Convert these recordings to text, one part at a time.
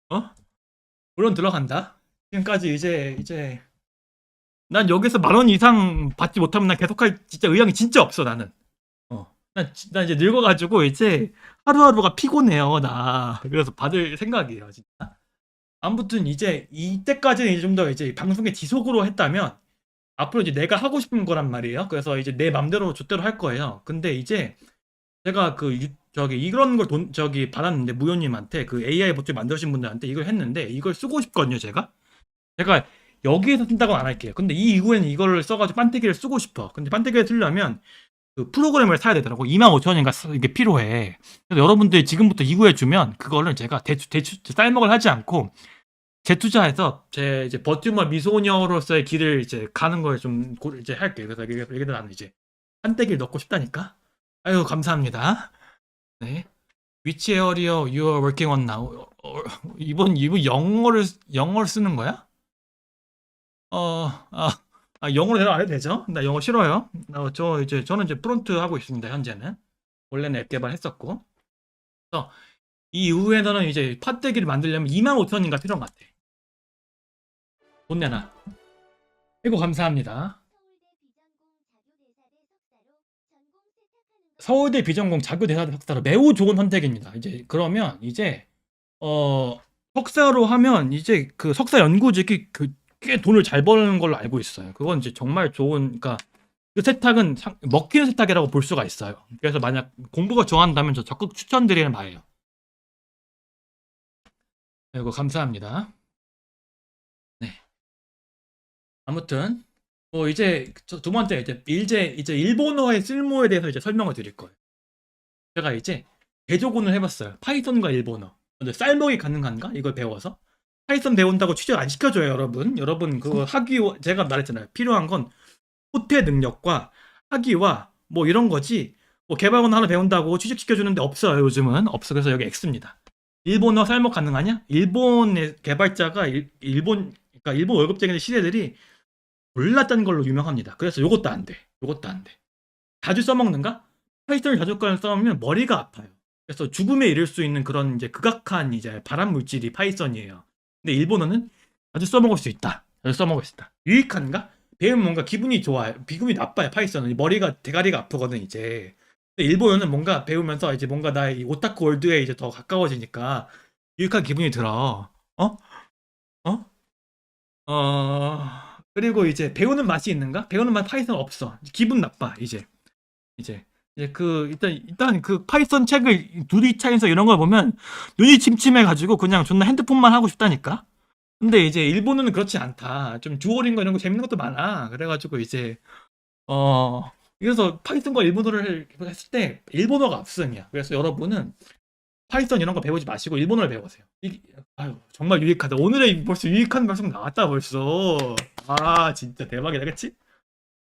어? 물론 들어간다. 지금까지 이제 난 여기서 10,000원 이상 받지 못하면 난 계속할 진짜 의향이 진짜 없어 나는. 난 이제 늙어가지고 이제 하루하루가 피곤해요 나. 그래서 받을 생각이에요 진짜. 아무튼 이제 이때까지는 이제 좀 더 이제 방송에 지속으로 했다면 앞으로 이제 내가 하고 싶은 거란 말이에요. 그래서 이제 내 맘대로 좆대로 할 거예요. 근데 이제 제가 저기 이런 걸 저기 받았는데 무효님한테 그 AI 버튼 만드신 분들한테 이걸 했는데 이걸 쓰고 싶거든요 제가 여기에서 쓴다고는 안 할게요. 근데 이 이후에는 이거를 써가지고 판때기를 쓰고 싶어. 근데 판때기를 쓰려면 그 프로그램을 사야 되더라고. 25,000원인가 이게 필요해. 그래서 여러분들이 지금부터 이후에 주면 그거를 제가 대추 쌀먹을 하지 않고 재투자해서 제 이제 버튜머 미소녀로서의 길을 이제 가는 걸 좀 이제 할게요. 그래서 여기다 나는 이제 판때기를 넣고 싶다니까. 아유 감사합니다. 네. Which area you are working on now? 이분 영어를 쓰는 거야? 어, 아, 영어로 대답 안 해도 되죠? 나 영어 싫어요. 저는 이제 프론트 하고 있습니다, 현재는. 원래는 앱 개발했었고. 그래서 이 이후에는 이제 판때기를 만들려면 25,000원인가 필요한 것 같아. 돈 내놔. 아이고, 감사합니다. 서울대 비전공 자교대사대 석사로 매우 좋은 선택입니다. 이제, 그러면 이제, 어, 석사로 하면 이제 그 석사 연구직이 꽤 돈을 잘 버는 걸로 알고 있어요. 그건 이제 정말 좋은, 그러니까 그 세탁은 먹히는 세탁이라고 볼 수가 있어요. 그래서 만약 공부가 좋아한다면 저 적극 추천드리는 바예요. 이거 감사합니다. 네. 아무튼 뭐 이제 두 번째 이제 일본어의 쓸모에 대해서 이제 설명을 드릴 거예요. 제가 이제 대조군을 해봤어요. 파이썬과 일본어. 근데 쌀먹이 가능한가? 이걸 배워서 파이썬 배운다고 취직 안 시켜줘요, 여러분. 여러분 그거 학위 제가 말했잖아요. 필요한 건 호태 능력과 학위와 뭐 이런 거지. 뭐 개발원 하나 배운다고 취직시켜주는데 없어요. 요즘은 없어. 그래서 여기 X입니다. 일본어 쌀먹 가능하냐? 일본의 개발자가 그러니까 일본 월급쟁이 시대들이 몰랐다는 걸로 유명합니다. 그래서 요것도 안 돼. 요것도 안 돼. 자주 써먹는가? 파이썬을 자주 써먹으면 머리가 아파요. 그래서 죽음에 이를 수 있는 그런 이제 극악한 이제 발암 물질이 파이썬이에요. 근데 일본어는 자주 써먹을 수 있다. 자주 써먹을 수 있다. 유익한가? 배우면 뭔가 기분이 좋아요. 기분이 나빠요. 파이썬은 머리가 대가리가 아프거든 이제. 근데 일본어는 뭔가 배우면서 이제 뭔가 나의 이 오타쿠 월드에 이제 더 가까워지니까 유익한 기분이 들어. 어? 어? 그리고 이제 배우는 맛이 있는가? 배우는 맛 파이썬 없어. 기분 나빠 이제. 이제 일단 그 파이썬 책을 둘이 차에서 이런 걸 보면 눈이 침침해가지고 그냥 존나 핸드폰만 하고 싶다니까. 근데 이제 일본어는 그렇지 않다. 좀 듀오링고 이런 거 재밌는 것도 많아. 그래가지고 이제 그래서 파이썬과 일본어를 했을 때 일본어가 압승이야. 그래서 여러분은 파이썬 이런 거 배우지 마시고 일본어를 배우세요. 아유 정말 유익하다. 오늘의 벌써 유익한 방송 나왔다 벌써. 아 진짜 대박이다, 그치?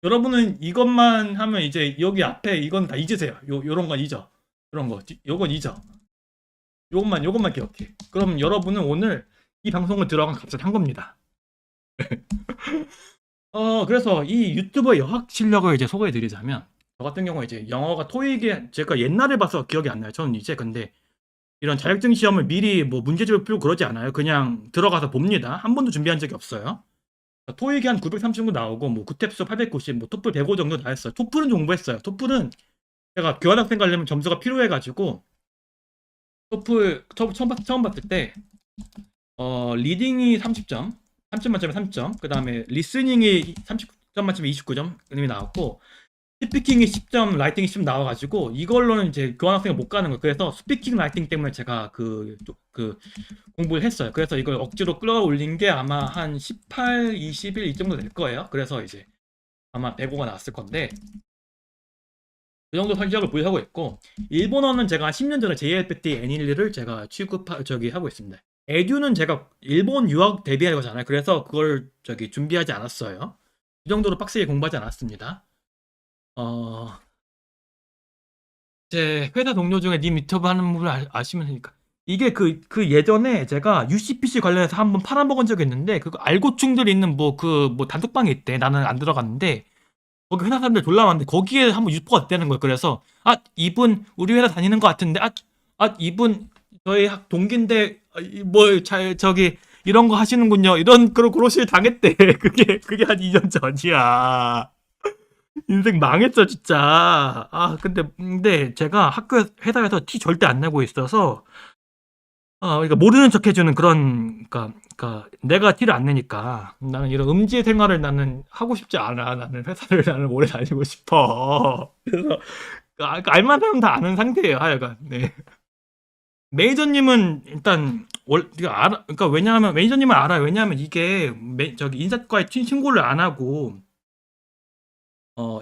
여러분은 이것만 하면 이제 여기 앞에 이건 다 잊으세요. 요런 건 잊어. 요런 거, 요건 잊어. 요것만 기억해. 그럼 여러분은 오늘 이 방송을 들어간 값을 한 겁니다. 그래서 이 유튜버의 여학 실력을 이제 소개해 드리자면, 저 같은 경우에 이제 영어가 토익에 제가 옛날에 봐서 기억이 안 나요. 저는 이제 근데 이런 자격증 시험을 미리 뭐 문제집을 풀고 그러지 않아요. 그냥 들어가서 봅니다. 한 번도 준비한 적이 없어요. 토익이 한 930도 나오고 뭐 구탭수 890, 뭐 토플 105 정도 나왔어요. 토플은 좀 공부했어요. 토플은 제가 교환학생 가려면 점수가 필요해가지고 토플 처음 봤을 때 리딩이 30점, 30점 만점에 3점, 그 다음에 리스닝이 30점 만점에 29점 이름이 나왔고 스피킹이 10점, 라이팅이 10점 나와가지고 이걸로는 이제 교환학생을 못 가는 거예요. 그래서 스피킹, 라이팅 때문에 제가 그 공부를 했어요. 그래서 이걸 억지로 끌어올린 게 아마 한 18, 21 이 정도 될 거예요. 그래서 이제 아마 105가 나왔을 건데 그 정도 성적을 보유하고 있고 일본어는 제가 10년 전에 JLPT N1를 제가 저기 하고 있습니다. 에듀는 제가 일본 유학 대비할 거잖아요. 그래서 그걸 저기 준비하지 않았어요. 이 정도로 빡세게 공부하지 않았습니다. 어, 제 회사 동료 중에 님 유튜브 하는 분을 아시면 되니까. 이게 그 예전에 제가 UCPC 관련해서 한번 팔아먹은 적이 있는데, 그거 알고충들이 있는 뭐 단톡방이 있대. 나는 안 들어갔는데, 거기 회사 사람들 졸라 많은데, 거기에 한번 유포가 됐다는 거예요. 그래서, 이분 우리 회사 다니는 것 같은데, 이분 저희 동기인데, 뭐, 저기, 이런 거 하시는군요. 이런, 그러실 당했대. 그게 한 2년 전이야. 인생 망했어, 진짜. 근데 제가 회사에서 티 절대 안 내고 있어서, 그러니까 모르는 척 해주는 그러니까 내가 티를 안 내니까 나는 이런 음지의 생활을 나는 하고 싶지 않아. 나는 회사를 나는 오래 다니고 싶어. 그래서 알만한 사람 다 아는 상태예요, 하여간. 네. 매니저님은 일단 그러니까 알아. 그러니까 왜냐하면 매니저님은 알아요. 왜냐하면 이게 저기 인사과에 신고를 안 하고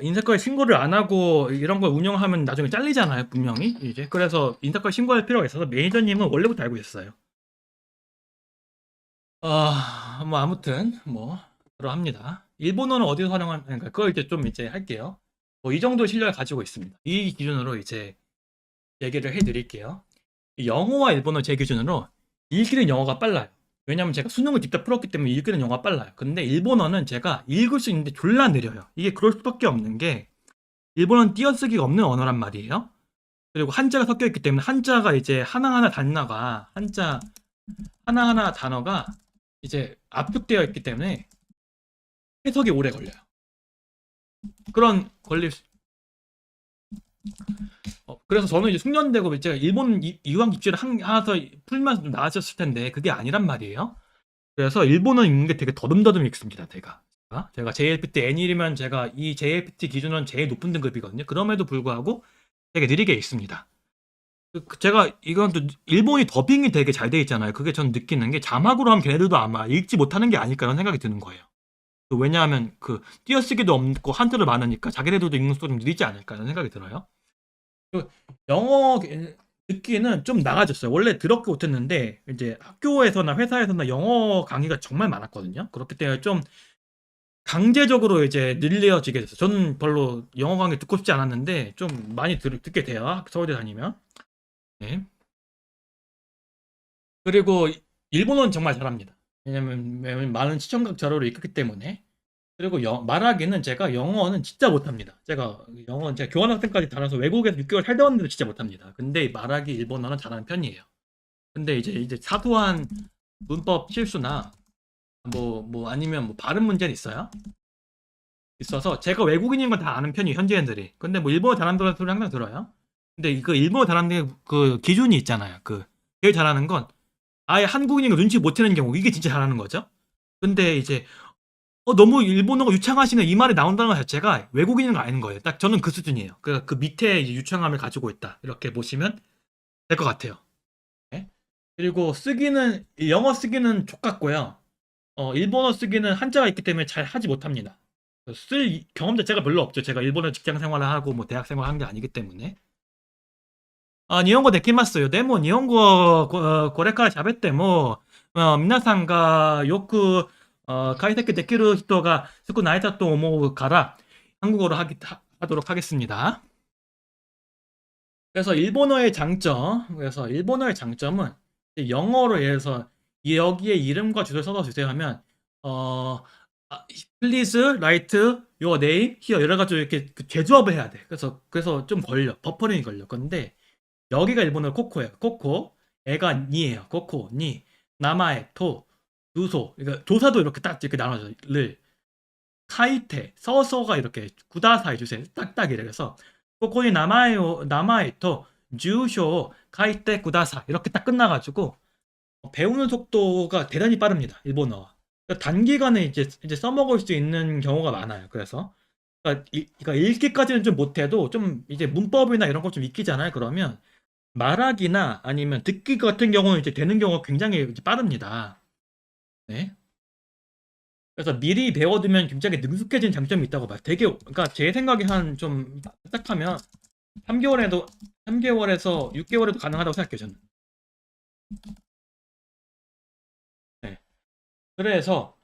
인사과에 신고를 안 하고 이런 걸 운영하면 나중에 잘리잖아요, 분명히 이제. 그래서 인사과에 신고할 필요가 있어서 매니저님은 원래부터 알고 있었어요. 뭐 아무튼 뭐 그러합니다. 일본어는 어디서 활용하는 그러니까 그걸 이제 좀 이제 할게요. 뭐 이 정도 실력을 가지고 있습니다. 이 기준으로 이제 얘기를 해드릴게요. 영어와 일본어 제 기준으로 읽기는 영어가 빨라요. 왜냐면 제가 수능을 직접 풀었기 때문에 읽기는 영어가 빨라요. 근데 일본어는 제가 읽을 수 있는데 졸라 느려요. 이게 그럴 수밖에 없는 게 일본어는 띄어쓰기가 없는 언어란 말이에요. 그리고 한자가 섞여 있기 때문에 한자가 이제 하나하나 단어가 한자 하나하나 단어가 이제 압축되어 있기 때문에 해석이 오래 걸려요. 그런 걸릴 수, 그래서 저는 이제 숙련되고 제가 일본 이왕 입시를 하나서 풀면서 좀 나아졌을 텐데 그게 아니란 말이에요. 그래서 일본어 읽는 게 되게 더듬더듬 읽습니다. 제가 JLPT N1이면 제가 이 JLPT 기준은 제일 높은 등급이거든요. 그럼에도 불구하고 되게 느리게 읽습니다. 제가 이건 또 일본이 더빙이 되게 잘 돼 있잖아요. 그게 전 느끼는 게 자막으로 하면 걔네들도 아마 읽지 못하는 게 아닐까라는 생각이 드는 거예요. 왜냐하면 띄어쓰기도 없고 한글을 많으니까 자기네들도 읽는 속도 좀 느리지 않을까라는 생각이 들어요. 영어 듣기는 좀 나아졌어요. 원래 더럽게 못했는데 이제 학교에서나 회사에서나 영어 강의가 정말 많았거든요. 그렇기 때문에 좀 강제적으로 이제 늘려지게 됐어요. 저는 별로 영어 강의 듣고 싶지 않았는데 좀 많이 듣게 돼요. 서울대 다니면. 네. 그리고 일본어는 정말 잘합니다. 왜냐면 많은 시청각 자료를 읽기 때문에. 그리고 말하기는 제가 영어는 진짜 못합니다. 제가 교환학생까지 다녀서 외국에서 6개월 살다 왔는데도 진짜 못합니다. 근데 말하기 일본어는 잘하는 편이에요. 근데 이제 사소한 문법 실수나 아니면 뭐 발음 문제는 있어서 제가 외국인인 건 다 아는 편이에요, 현지인들이. 근데 뭐 일본어 잘한다는 소리 항상 들어요. 근데 일본어 잘하는 그 기준이 있잖아요. 제일 잘하는 건 아예 한국인인 거 눈치 못 채는 경우, 이게 진짜 잘하는 거죠. 근데 이제 너무 일본어가 유창하시네 이 말이 나온다는 것 자체가 외국인인 거 아닌 거예요. 딱 저는 그 수준이에요. 그 밑에 이제 유창함을 가지고 있다. 이렇게 보시면 될 것 같아요. 네? 그리고 영어 쓰기는 족같고요. 일본어 쓰기는 한자가 있기 때문에 잘 하지 못합니다. 쓸 경험 자체가 별로 없죠. 제가 일본어 직장 생활을 하고 뭐 대학 생활을 한 게 아니기 때문에. 日本語できますよ。でも日本語をこれから喋っても、皆さんがよく解析できる人が少ないだと思うから한국어로 하도록 하겠습니다. 그래서 일본어의 장점은 영어로 예를 들어서 여기에 이름과 주소를 써서 주세요 하면 please write your name here 여러 가지 이렇게 재조합을 해야 돼. 그래서 좀 버퍼링이 걸려. 근데 여기가 일본어 코코예요. 코코. 애가 니예요. 코코, 니. 나마에, 토, 주소. 그러니까 조사도 이렇게 나눠져. 를. 카이테, 서서가 이렇게 구다사이 주세요. 딱딱 이래. 그래서 코코니 나마에, 토, 주쇼, 카이테, 구다사. 이렇게 딱 끝나가지고 배우는 속도가 대단히 빠릅니다. 일본어. 그러니까 단기간에 이제 써먹을 수 있는 경우가 많아요. 그러니까 읽기까지는 좀 못해도 좀 이제 문법이나 이런 거 좀 익히잖아요. 그러면 말하기나 아니면 듣기 같은 경우는 이제 되는 경우가 굉장히 이제 빠릅니다. 네. 그래서 미리 배워두면 굉장히 능숙해진 장점이 있다고 봐요. 그러니까 제 생각에 좀 딱하면 3개월에서 6개월에도 가능하다고 생각해요, 저는. 네. 그래서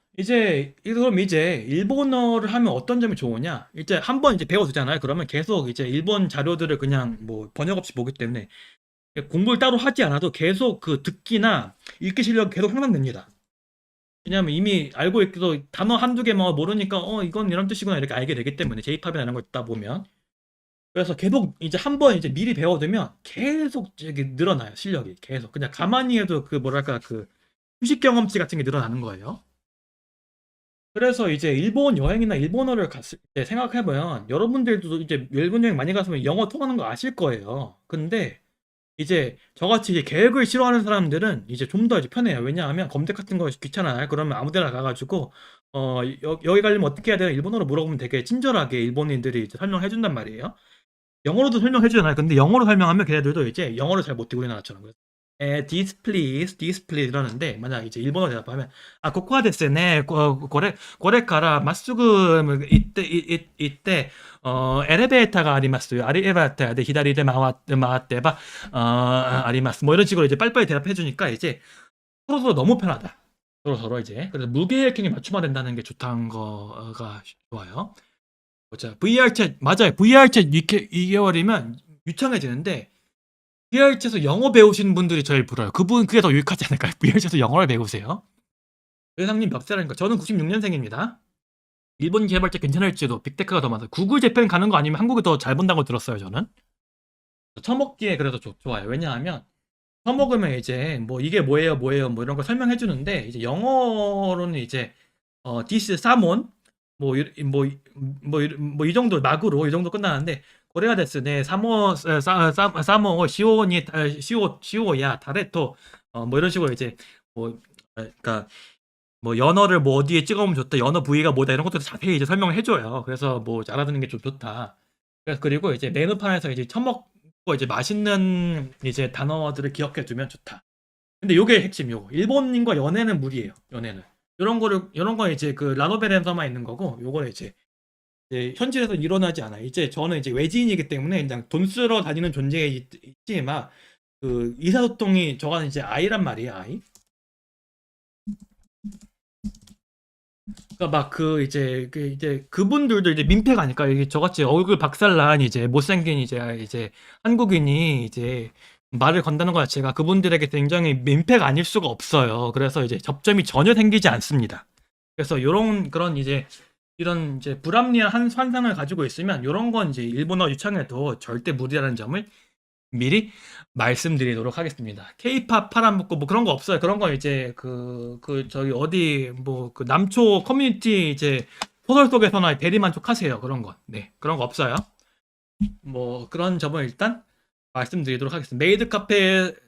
그럼 이제 일본어를 하면 어떤 점이 좋으냐? 이제 한번 이제 배워두잖아요. 그러면 계속 이제 일본 자료들을 그냥 뭐 번역 없이 보기 때문에 공부를 따로 하지 않아도 계속 듣기나 읽기 실력이 계속 향상됩니다. 왜냐하면 이미 알고 있기도 단어 한두 개 뭐 모르니까 이건 이런 뜻이구나 이렇게 알게 되기 때문에 J-팝이나 이런 거 듣다 보면 그래서 계속 이제 한 번 이제 미리 배워두면 계속 이게 늘어나요, 실력이. 계속. 그냥 가만히 해도 그 뭐랄까, 그 휴식 경험치 같은 게 늘어나는 거예요. 그래서 이제 일본 여행이나 일본어를 갔을 때 생각해보면 여러분들도 이제 일본 여행 많이 갔으면 영어 통하는 거 아실 거예요. 근데 이제 저같이 이제 계획을 싫어하는 사람들은 이제 좀 더 이제 편해요. 왜냐하면 검색 같은 거 귀찮아요. 그러면 아무 데나 가가지고 여기 가려면 어떻게 해야 되나 일본어로 물어보면 되게 친절하게 일본인들이 이제 설명해 준단 말이에요. 영어로도 설명해 주잖아요. 근데 영어로 설명하면 걔네들도 이제 영어를 잘 못하고 우리나라처럼. this please, this please 이러는데 만약 이제 일본어 대답하면 코코아 데스네, 고래から まっすぐ 이때 엘리베이터가 아리마스, 엘리베이터 で 左で 回ってば 아리마스 뭐 이런 식으로 이제 빨리빨리 대답해 주니까 이제 서로 너무 편하다. 서로 이제 그래서 무계획행위 맞춤화 된다는 게 좋다는 거가 좋아요. 보자. VR 챗 맞아요. VR 챗 2개월이면 유창해지는데 VR 챗에서 영어 배우시는 분들이 제일 불어요. 그게 더 유익하지 않을까요? VR 챗에서 영어를 배우세요. 회장님 몇 살인가? 저는 96년생입니다. 일본 개발자 괜찮을지도 빅테크가 더 많아요. 구글 재팬 가는 거 아니면 한국이 더 잘 본다고 들었어요, 저는. 처먹기에 그래도 좋아요. 왜냐하면 처먹으면 이제 뭐 이게 뭐예요, 뭐 이런 거 설명해 주는데 이제 영어로는 이제 this salmon 뭐 이 정도 막으로 이 정도 끝나는데 고래가 됐을 때 사모 시오야 다레토 뭐 이런 식으로 이제 그러니까 뭐 연어를 뭐 어디에 찍어보면 좋다, 연어 부위가 뭐다 이런 것도 자세히 이제 설명을 해줘요. 그래서 뭐 알아듣는 게 좀 좋다. 그래서 그리고 이제 메뉴판에서 이제 처먹고 이제 맛있는 이제 단어들을 기억해 두면 좋다. 근데 요게 핵심 요거. 일본인과 연애는 무리예요. 연애는. 요런 거 이제 그 라노벨에서만 있는 거고 요거는 이제 현실에서 일어나지 않아요. 이제 저는 이제 외지인이기 때문에 그냥 돈 쓰러 다니는 존재에 있지만 그 의사소통이 저가는 이제 아이란 말이에요. 아이. 그러니까 막 이제 그분들도 이제 민폐가 아닐까. 이게 저같이 얼굴 박살난 이제 못생긴 이제 한국인이 이제 말을 건다는 것 자체가 그분들에게 굉장히 민폐가 아닐 수가 없어요. 그래서 이제 접점이 전혀 생기지 않습니다. 그래서 그런 이제 이런 이제 불합리한 환상을 가지고 있으면 요런 건 이제 일본어 유창해도 절대 무리라는 점을 미리 말씀드리도록 하겠습니다. 케이팝 팔아먹고 뭐 그런 거 없어요. 그런 거 이제 저기 어디 뭐 그 남초 커뮤니티 이제 소설 속에서나 대리만족하세요. 그런 거. 네. 그런 거 없어요. 뭐 그런 점을 일단 말씀드리도록 하겠습니다.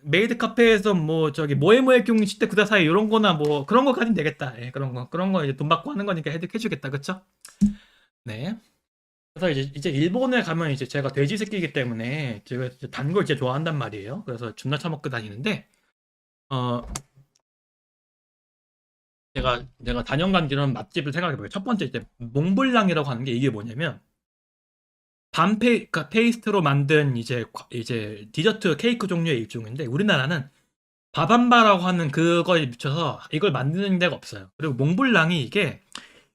메이드 카페에서 뭐 저기 모에모에 경리 시대 구다사이 이런 거나 뭐 그런 거 가지면 되겠다. 예, 그런 거 이제 돈 받고 하는 거니까 해주겠다. 그쵸? 네. 그래서 이제 일본에 가면 이제 제가 돼지 새끼이기 때문에 제가 단 걸 진짜 좋아한단 말이에요. 그래서 존나 처먹고 다니는데 어 제가 단연간 이런 맛집을 생각해봐요. 첫 번째 이제 몽블랑이라고 하는 게 이게 뭐냐면 그러니까 페이스트로 만든 이제 디저트 케이크 종류의 일종인데 우리나라는 바밤바라고 하는 그거에 미쳐서 이걸 만드는 데가 없어요. 그리고 몽블랑이 이게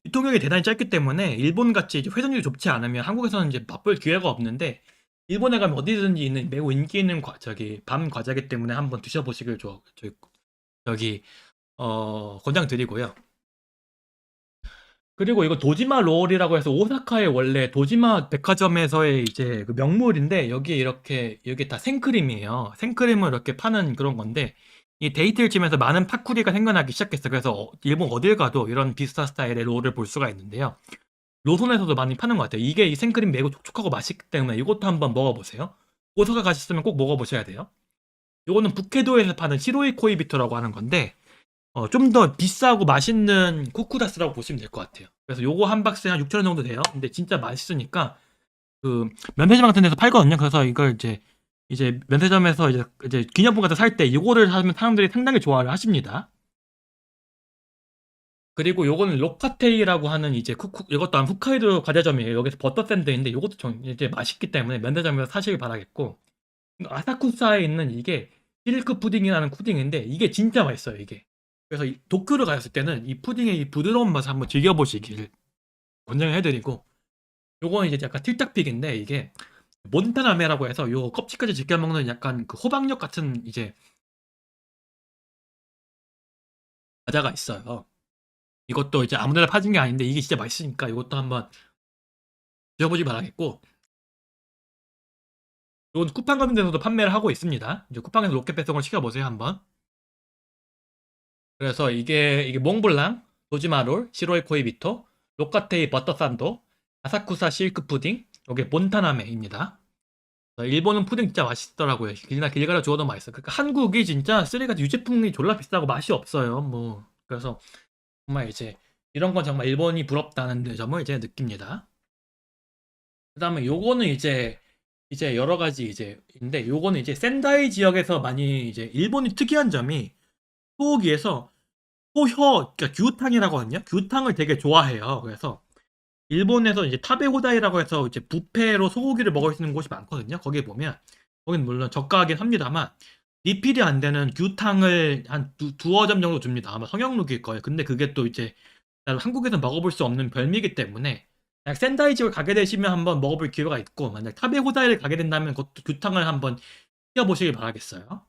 유통력이 대단히 짧기 때문에 일본같이 이제 회전율이 좋지 않으면 한국에서는 이제 맛볼 기회가 없는데 일본에 가면 어디든지 있는 매우 인기 있는 저기 밤 과자기 때문에 한번 드셔보시길 저기 권장드리고요. 그리고 이거 도지마 롤이라고 해서 오사카의 원래 도지마 백화점에서의 이제 그 명물인데 여기에 이렇게 여기 다 생크림이에요. 생크림을 이렇게 파는 그런 건데 이 데이트를 치면서 많은 팟쿠리가 생겨나기 시작했어. 그래서 일본 어딜 가도 이런 비슷한 스타일의 롤을 볼 수가 있는데요. 로손에서도 많이 파는 것 같아요. 이게 이 생크림 매우 촉촉하고 맛있기 때문에 이것도 한번 먹어보세요. 오사카 가셨으면 꼭 먹어보셔야 돼요. 이거는 북해도에서 파는 시로이 코이비토라고 하는 건데 좀 더 비싸고 맛있는 쿠쿠다스라고 보시면 될 것 같아요. 그래서 요거 한 박스에 한 6,000원 정도 돼요. 근데 진짜 맛있으니까 그 면세점 같은 데서 팔거든요. 그래서 이걸 이제 면세점에서 이제 기념품 같은 거 살 때 이거를 사면 사람들이 상당히 좋아를 하십니다. 그리고 요거는 로카테이라고 하는 이제 이것도 한 홋카이도 과자점이에요. 여기서 버터 샌드인데 요것도 이제 맛있기 때문에 면세점에서 사시길 바라겠고 아사쿠사에 있는 이게 실크 푸딩이라는 푸딩인데 이게 진짜 맛있어요. 이게. 그래서 도쿄를 가셨을 때는 이 푸딩의 이 부드러운 맛을 한번 즐겨보시길 권장해드리고 요거는 이제 약간 틀딱픽인데 이게 몬타나메라고 해서 요 껍질까지 지켜 먹는 약간 그 호박엿 같은 이제 과자가 있어요. 이것도 이제 아무데나 파진 게 아닌데 이게 진짜 맛있으니까 이것도 한번 드셔보지 바라겠고 이건 쿠팡 같은 데서도 판매를 하고 있습니다. 이제 쿠팡에서 로켓 배송을 시켜보세요 한번. 그래서 이게 몽블랑, 도지마롤, 시로이 코이비토, 로카테이 버터산도, 아사쿠사 실크 푸딩, 이게 몬타나메입니다. 일본은 푸딩 진짜 맛있더라고요. 길나 길 가려 주워도 맛있어. 그러니까 한국이 진짜 쓰레기같이 유제품이 졸라 비싸고 맛이 없어요. 뭐 그래서 정말 이제 이런 건 정말 일본이 부럽다는 점을 이제 느낍니다. 그다음에 요거는 이제 여러 가지 이제인데 요거는 이제 센다이 지역에서 많이 이제 일본이 특이한 점이 소고기에서 소혀 그러니까 규탕이라고 하거든요. 규탕을 되게 좋아해요. 그래서 일본에서 이제 타베호다이라고 해서 이제 뷔페로 소고기를 먹을 수 있는 곳이 많거든요. 거기에 보면 거긴 물론 저가하긴 합니다만 리필이 안 되는 규탕을 한 두어 점 정도 줍니다. 아마 성형룩일 거예요. 근데 그게 또 이제 한국에서 먹어볼 수 없는 별미이기 때문에 만약 센다이 집을 가게 되시면 한번 먹어볼 기회가 있고 만약 타베호다이를 가게 된다면 그것도 규탕을 한번 시켜보시길 바라겠어요.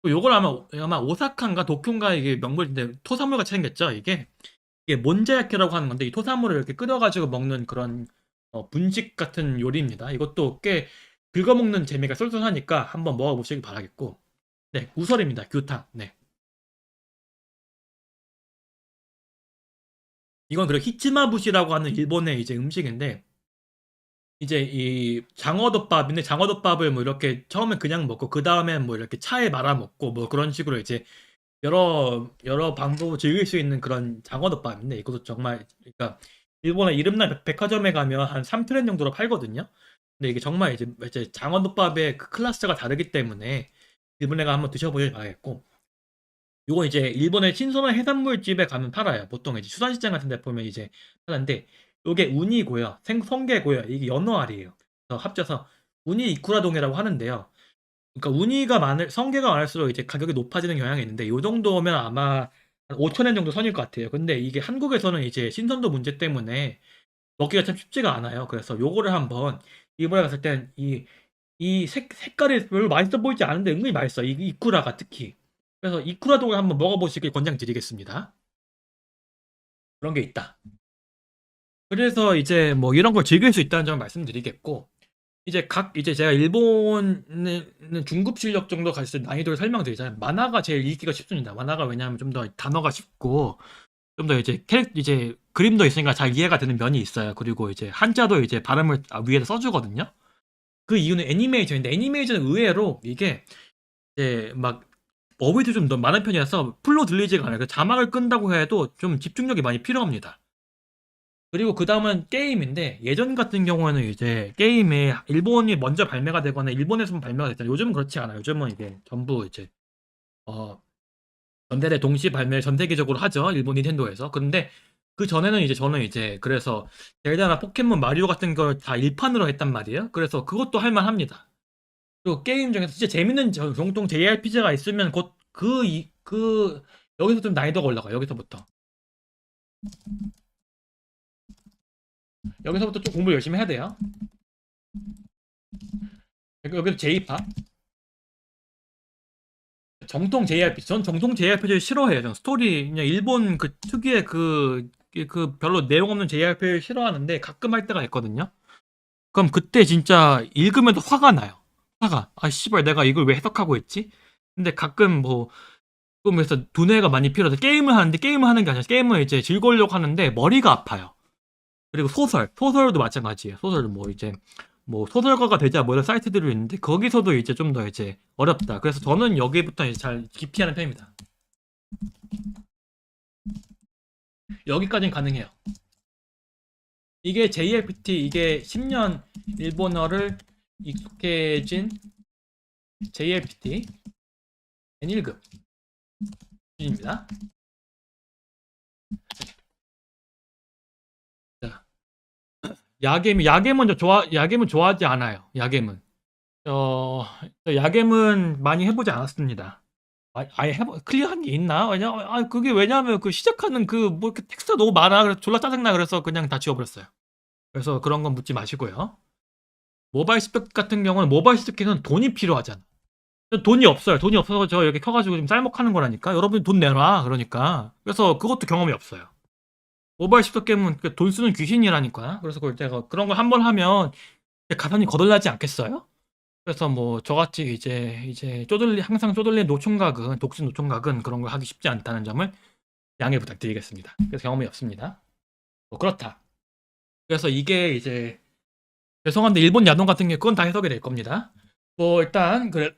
요걸 아마 오사카인가 도쿄인가 이게 명물인데 토사물 같이 생겼죠. 이게 몬자야키라고 하는 건데 이 토사물을 이렇게 끓여가지고 먹는 그런 분식 같은 요리입니다. 이것도 꽤 긁어먹는 재미가 쏠쏠하니까 한번 먹어보시길 바라겠고 네 우설입니다. 규탕. 네 이건 그리고 히치마부시라고 하는 일본의 이제 음식인데 이제 이 장어덮밥인데 장어덮밥을 뭐 이렇게 처음에 그냥 먹고 그 다음에 뭐 이렇게 차에 말아 먹고 뭐 그런 식으로 이제 여러 방법을 즐길 수 있는 그런 장어덮밥인데 이것도 정말 그러니까 일본의 이름난 백화점에 가면 한 3트렌 정도로 팔거든요. 근데 이게 정말 이제 장어덮밥의 그 클래스가 다르기 때문에 일본에 가 한번 드셔보길 바라겠고 요건 이제 일본의 신선한 해산물 집에 가면 팔아요. 보통 이제 수산시장 같은 데 보면 이제 파는데 요게 우니고요. 성게고요. 이게 연어알이에요. 그래서 합쳐서 우니 이쿠라동이라고 하는데요. 그러니까 우니가 성게가 많을수록 이제 가격이 높아지는 경향이 있는데 요 정도면 아마 한 5,000엔 정도 선일 것 같아요. 근데 이게 한국에서는 이제 신선도 문제 때문에 먹기가 참 쉽지가 않아요. 그래서 요거를 한번 일본에 갔을 땐 이 색깔이 별로 맛있어 보이지 않은데 은근히 맛있어. 이 이쿠라가 특히. 그래서 이쿠라동을 한번 먹어보시길 권장드리겠습니다. 그런 게 있다. 그래서 이제 뭐 이런 걸 즐길 수 있다는 점을 말씀드리겠고 이제 제가 일본은 중급 실력 정도 갔을 때 난이도를 설명드리자면 만화가 제일 읽기가 쉽습니다. 만화가 왜냐하면 좀 더 단어가 쉽고 좀 더 이제 그림도 있으니까 잘 이해가 되는 면이 있어요. 그리고 이제 한자도 이제 발음을 위에다 써주거든요. 그 이유는 애니메이션인데 애니메이션은 의외로 이게 이제 막 어휘도 좀 더 많은 편이라서 풀로 들리지가 않아요. 그 자막을 끈다고 해도 좀 집중력이 많이 필요합니다. 그리고 그 다음은 게임인데 예전 같은 경우에는 이제 게임이 일본이 먼저 발매가 되거나 일본에서만 발매가 됐잖아요. 요즘은 그렇지 않아요. 요즘은 이게 전부 이제 어 전대대 동시 발매를 전 세계적으로 하죠. 일본 닌텐도에서. 그런데 그 전에는 이제 저는 이제 그래서 젤다나 포켓몬 마리오 같은 걸 다 일판으로 했단 말이에요. 그래서 그것도 할만합니다. 그리고 게임 중에서 진짜 재밌는 정통 JRPG가 있으면 곧 여기서 좀 난이도가 올라가요. 여기서부터 좀 공부 열심히 해야 돼요. 여기도 J파. 정통 JRPG. 전 정통 JRPG를 싫어해요. 전 스토리 그냥 일본 그 특유의 그 별로 내용 없는 JRPG를 싫어하는데 가끔 할 때가 있거든요. 그럼 그때 진짜 읽으면서 화가 나요. 화가. 아 씨발 내가 이걸 왜 해석하고 있지? 근데 가끔 뭐 그래서 두뇌가 많이 필요해서 게임을 하는데 게임을 하는 게 아니라 게임을 이제 즐거우려고 하는데 머리가 아파요. 그리고 소설도 마찬가지예요. 소설은 뭐 이제 뭐 소설가가 되자 뭐 이런 사이트들이 있는데 거기서도 이제 좀 더 이제 어렵다. 그래서 저는 여기부터 이제 잘 깊이 하는 편입니다. 여기까지는 가능해요. 이게 JLPT 이게 10년 일본어를 익숙해진 JLPT N1급 수준입니다. 자, 야겜은 좋아하지 않아요. 야겜은 야겜은 많이 해보지 않았습니다. 아예 클리어한 게 있나? 그게 왜냐하면 그 시작하는 그 뭐 이렇게 텍스트가 너무 많아. 그래서 졸라 짜증나. 그래서 그냥 다 지워버렸어요. 그래서 그런 건 묻지 마시고요. 모바일 습득 같은 경우는 모바일 습득에는 돈이 필요하잖아. 돈이 없어요. 돈이 없어서 저 이렇게 켜가지고 지금 쌀먹하는 거라니까. 여러분 돈 내놔. 그러니까. 그래서 그것도 경험이 없어요. 모바일 습득 게임은 돈 쓰는 귀신이라니까. 그래서 그걸 제가 그런 걸 한번 하면 가산이 거덜나지 않겠어요? 그래서 뭐 저같이 이제 항상 쪼들린 노총각은 독신 노총각은 그런 걸 하기 쉽지 않다는 점을 양해 부탁드리겠습니다. 그래서 경험이 없습니다. 뭐 그렇다. 그래서 이게 이제 죄송한데 일본 야동 같은 게 그건 다 해석이 될 겁니다. 뭐 일단 그래